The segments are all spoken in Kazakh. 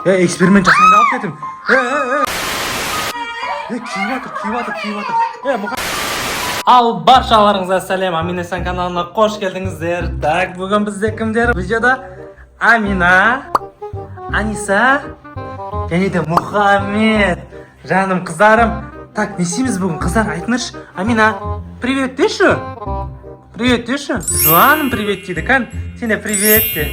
Эксперимент жасайын алып кетім. Киіп. Ал баршаларыңызға сәлем, Амина Сан каналына қош келдіңіздер. Так, бүгін бізде кімдер? Видеода Амина, Аниса, және де Мұхаммед. Жаным, қыздарым. Так, не істейміз бүгін? Қыздар, айтыңызшы. Амина, привет деші? Привет деші? Жаным, привет дейді. Кән, сен де привет де.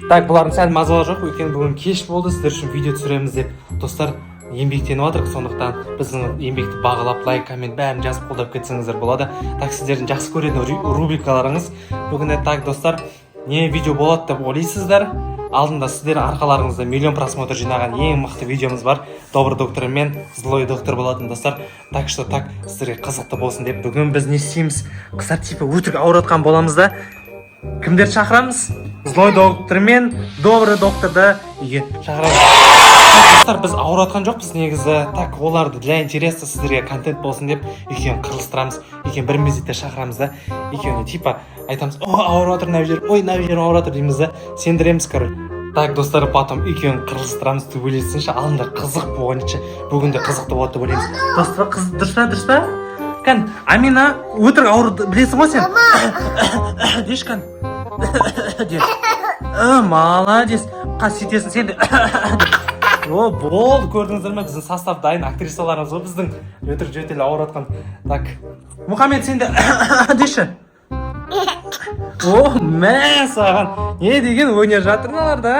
Так, бұлардың сәл мазалы жоқ, өйткені бүгін кеш болды, сіздер үшін видео түсіреміз деп. Достар, еңбектеніп жатырық, сондықтан біздің еңбекті бағалап, лайк, коммент бәрін жазып қолдап кетсеңіздер болады. Так, сіздердің жақсы көретін рубрикаларыңыз. Бүгінде так, достар, не видео болады деп ойлайсыздар. Алдында сіздер арқаларыңызда миллион просмотр жинаған ең мықты видеомыз бар. Добрый доктор мен злой доктор болатын достар. Так что так, сіздерге қызықты болсын деп бүгін біз не істейміз? Қыздар типа өтірік ауыратқан боламыз да. Кімдер шақырамыз? Злой доктор мен добрый докторды үйге шақырамыз. Достар, біз ауыратқан жоқпыз негізі. Так, оларды для интереса сіздерге контент болсын деп екеуін қырылыстырамыз. Екеуін бір мезетте шақырамыз да. Екеуіне типа айтамыз, о, ауырып жатыр, мына жер, ой, мына жер ауырып жатыр дейміз да. Сендіреміз, короче. Так, достар, потом екеуін қырылыстырамыз, төбелесінші, алдында қызық болғанша. Бүгінде қызықты болады деп ойлаймыз. Достар, дұрыс па? Кән, Амина өтірік ауырды білесің ғой сен? Деш, кән. Молодец. Қасиетесің сен де. О, болды, көрдіңіздер ме? Біздің состав дайын актрисаларымыз ғой, біздің өтірік жөтел ауыратқан. Так, Мұхаммед сен де деші. О, мә саған. Не деген өнер жатырналар да?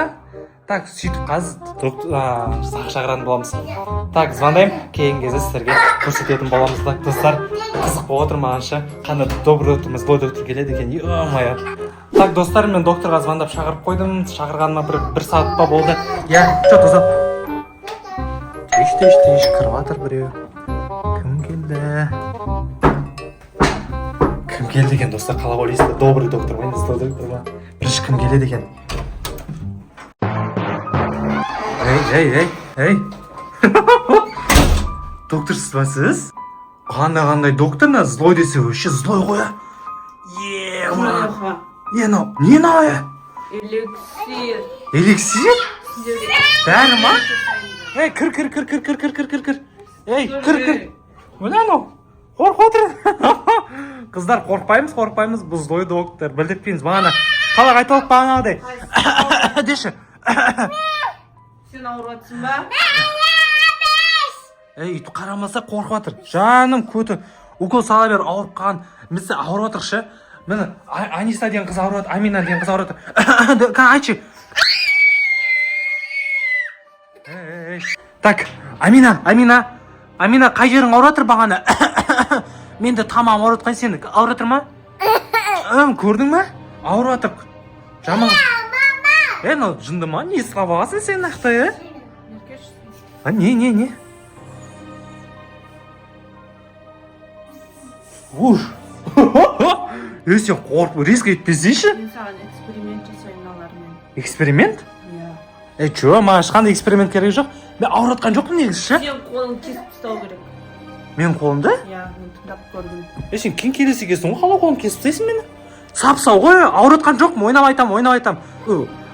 Так, сөйтіп қазір шақыратын боламыз. Так, звондаймын, кейін кезде сіздерге көрсететін боламыз. Так, достар, қызық болып отыр мағанша. Қандай добрый докторымыз, злой доктор келеді екен. Ё-моё. Так, достар, мен докторға звондап шақырып қойдым. Шақырғаныма бір сағат па болды. Что то за... Тиіш, кіріп жатыр біреу. Кім келді? Кім келді екен, достар, қалап ойлайсыздар? Добрый доктор ма, енді злой доктор ма? Бірінші кім келеді екен? Ей. Докторсыз ба сіз? Қандай докторна? Злой десе өші злой қоя. Не науя? Эликсир? Дәрі ма? Ей, кір. Ей, кір. Мына анау? Қорқып отыр. Қыздар, қорқпаймыз. Бұл злой доктор. Білдіртпейміз. Бағана қалақ айталық бағанағыдай. Деші. Сен ауырватсың ба? Ей, үйті қарамаса қорқып жатыр. Жаным көті. Укол сала бер, ауырып қалған. Біз ауырып жатыршы. Мені Аниса деген қыз ауырып жатыр, Амина деген қыз ауырып жатыр. Қан айтшы. Так, Амина, қай жерің ауырып жатыр бағана? Менде тамам ауырып жатқан, сені ауырып жатыр ма? Көрдің ма? Ауырып жатыр. Жаман. Мынау жынды ма? Не сылап аласың сен нақты, Не? Уж. Сен қорқып, резко етпесейші? Мен саған эксперимент жасайын алармен. Эксперимент? Иә. Чё, маған ешқандай эксперимент керек жоқ. Мен ауыратқан жоқпын негізі, ше? Сен қолын кесіп тастау керек. Мен қолымды? Иә, мен тыңдап көрдім. Сен кең келесі кесің ғой, қалай қолымды кесіп тастайсың мені? Сап-сау ғой, ауыратқан жоқпын, ойнап айтам.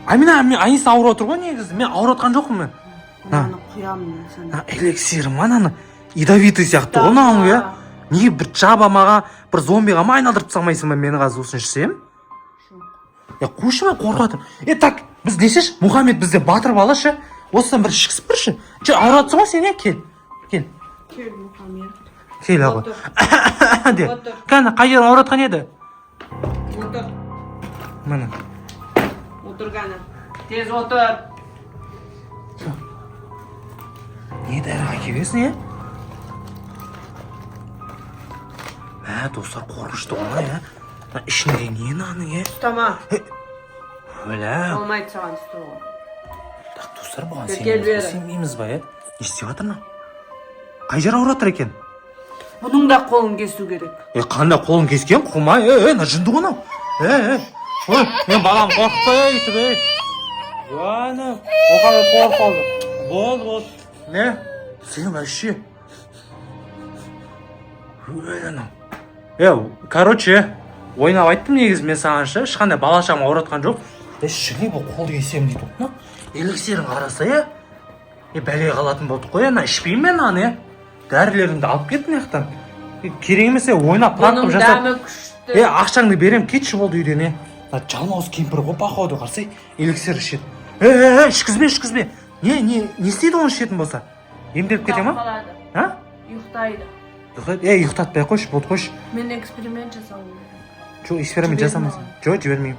Амина, Аниса ауырып отыр ғой негізі, мен ауыратқан жоқпын мен. Мынаны құямын мен саған. Эликсир ма, ананы ядовитый сияқты ғой мынау, иә? Неге бір жабамаға, бір зомбиға ма айналдырып тастамайсың ба мені қазір осыны ішсем? Қойшы ма, қорқып жатырмын. Так, біз десеш, Мұхаммед бізде батыр бала ше. Осыдан бір ішкісіп бірші. Ауыратсың ғой сен, кел. Кел, Мұхаммед. Кел ағы. Кәні, қай жерің ауыратқан еді? Отыр. Міне. Отыр кәні. Тез отыр. Не дәріға кебесің, Достар, қорқышты ғой, ішінде не наны, Ұстама. Өлә. Olmaydı sağın üstüne. Так, достар, бұған сенбейміз ба, Не істеп жатыр ма? Қай жер ауырып жатыр екен? Бұның да қолын кесу керек. Қандай қолын кескен? Құлмай, жынды ғой анау. Мен балам қорқытпай өйтіп, Жаным, Мұхаммед қорқып қалды. Болды. Не? Сен вообще. Короче, ойнап айттым негізі мен саған ше, ешқандай бала-шағам ауыратқан жоқ. Шыли бұл қолды кесем дейді. эликсирин караса бәле қалатын болдық қой, ана ішпеймін мен аны, дәрілеріңді алып кет мына жақтан. Керек емес, ойнап практика Бұның жасап. дәмі күшті. Ақшаңды берем, кетші болды үйден. Жалмауыз кемпір ғой, походу қарсай, эликсир ішеді. Ішкізбе. Не істейді оны ішетін болса? Емделіп кете ма? Қалады. Ұйықтайды. Ұйықтатпай қойшы, болды қойшы. Мен эксперимент жасауым керек. Жоқ, эксперимент жасамайсың. Жоқ, жібермеймін.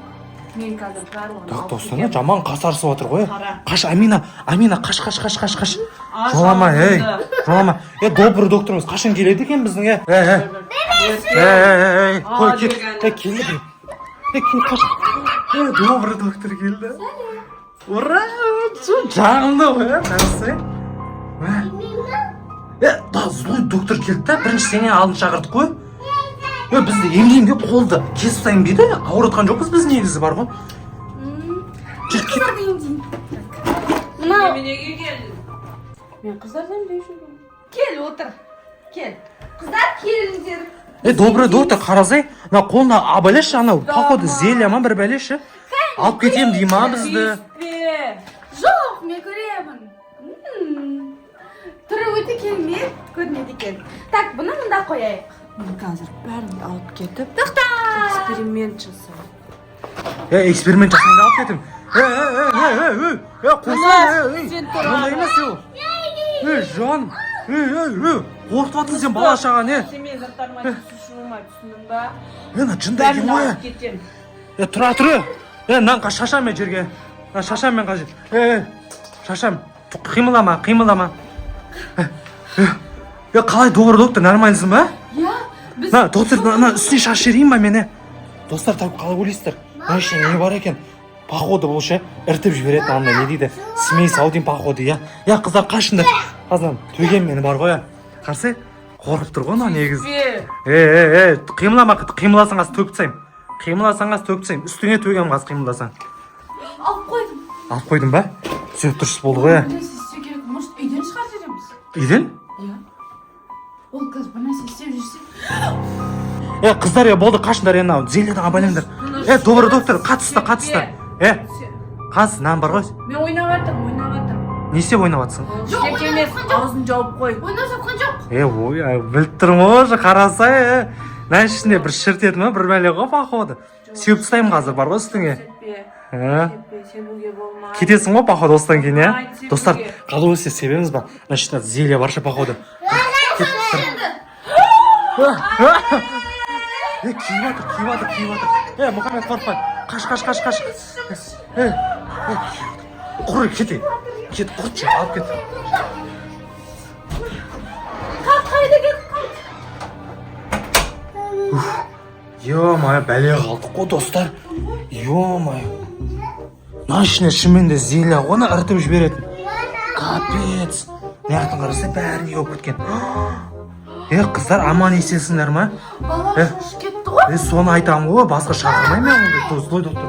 Мен қазір барлығын Так, алып достар, кетемін. жаман қасарысып отыр ғой. Қара. Қаш, Амина, қаш. Аш Жолама, ауызыңды. жолама. Добрый докторымыз қашан келеді екен біздің, қой, келді. Қаш. Добрый доктор келді. Ура! Жағымды ғой, қарсы. Злой доктор келді да, бірінші сені алдын шақырдық қой. Бізді емдейін деп қолды кесіп тастайын дейді, ауыртқан жоқпыз біз, негізі бар ғой. Жүр, кет. Неменеге келдің? Мен қыздардан бейшілдім. Кел, отыр. Кел. Қыздар келіңдер. Добрый доктор, қарасай, қолында абайлашы, анау, походу, зелья ма бір бәлеші. Алып кетем дей ма бізді? Жоқ, мен көремін. Түрі өте келмет, көрмеді екен. Так, бұны мұнда қояйық. Мен қазір бәрін алып кетіп, Тоқта! эксперимент жасаймын. Эксперимент жасайын алып кетім. Қойсай, Сен тұра. мұндай емес ел. Жан, қорқытып атсын сен бала шаға, не? Сен мен заттарыма түсуші болмай, түсіндің ба? Жындай екен Бәрін ғой. алып кетем. Тұра. Нан шашам мен жерге. Шашам мен қажет. Шашам. Қимылдама. Қалай, добрый доктор, нормальсың ба? Біз... Доктор, үстіне шаш жерейін ба мені? Достар, тауып қалай ойлайсыздар? Іште не бар екен? Походу бұл ше, іртіп жібереді, анда не дейді? Смей саудин походу, қыздар қашындар. Қаздан, төген мені бар ғой, қарсы? Қорқып тұр ғой, негіз. Қимыласаң аз төгіп тастайым. Үстіңе төгем қаз қимыласаң. Алып қойдым ба? Сөйіп тұрсыз болды ғой, Істеу керек, может, үйден шығарып жібереміз? Үйден? Ол қыз бір нәрсе істеп жүрсе. Қыздар, болды, қашындар, зельядан абайлаңдар. Добрый доктор, қатысты. Қас, нан бар ғой. Мен ойнап жатырмын. Не істеп ойнап атсың? Істеп емес, аузын жауып қой. Ойнап жатқан жоқ. Біліп тұрмын ғой, қарасай. Нән ішінде бір шіртеді ма, бір бәле ғой, походу. Сүйіп тастаймын қазір, бар ғой үстіңе. Себуге болмай. Кетесің ғой, походу, осыдан кейін, Айтсың Достар, бізге. қалу өсе себеміз ба? Значит, зелья барша, походу. Киіватыр. Мұхаммед, қорқпай. Қаш. Құр, кет, құртшы, алып кет. Қайда кетіп Ё-моё, бәле қалдық қой, достар. Ё-моё. Мына ішіне шынымен де зелья оны іртіп жіберетін. Капец. Мынаяқтан қараса бәріне өп кеткен. Қыздар, аман есесіңдер ма? Бала шош кетті ғой. Соны айтамын ғой, басқа шақырмаймын мен злой доктор.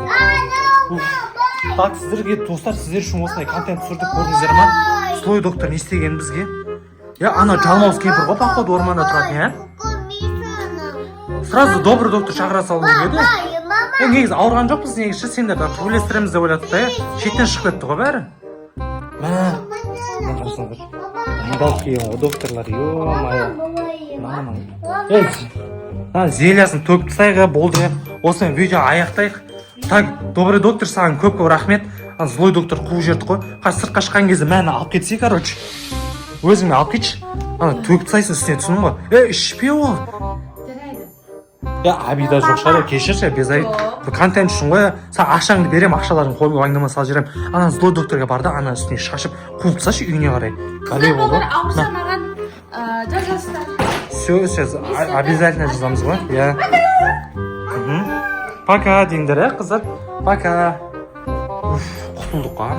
Так, сіздерге, достар, сіздер үшін осындай контент түсірдік, көрдіңіздер ма? Злой доктор не істеген бізге? Ана жалмауыз кемпір ғой, походу, орманда тұратын, Сразу добрый доктор шақыра салу еді. Негізі ауырған жоқпыз, негізі сендер төбелестіреміз деп ойладық та, шеттен шығып кетті ғой бәрі. Қарасаңдар. Дайындалып келген ғой докторлар, ё-моё. Зельясын төгіп тастайық, болды. Осымен видео аяқтайық. Так, добрый доктор, саған көп рахмет. Злой доктор қуып жерді ғой. Сыртқа шыққан кезде мәні алып кетсей, короче. Өзіңе алып кетші. Төгіп тастайсың үстіне, түсінің ғой. Ішпе ол. Абида жоқ шығар, кешірші, безай. Контент үшін ғой, саған ақшаңды берем, ақшаларын қойып ойнама сал жерем. Злой докторға барды, үстіне шашып, қуып тасташы үйіне қарай. Қалай болды? Ауырса маған жазасыздар. Все, обязательно жазамыз ғой. Пока дейіндер, қыздар. Пока. Құтылдық қой.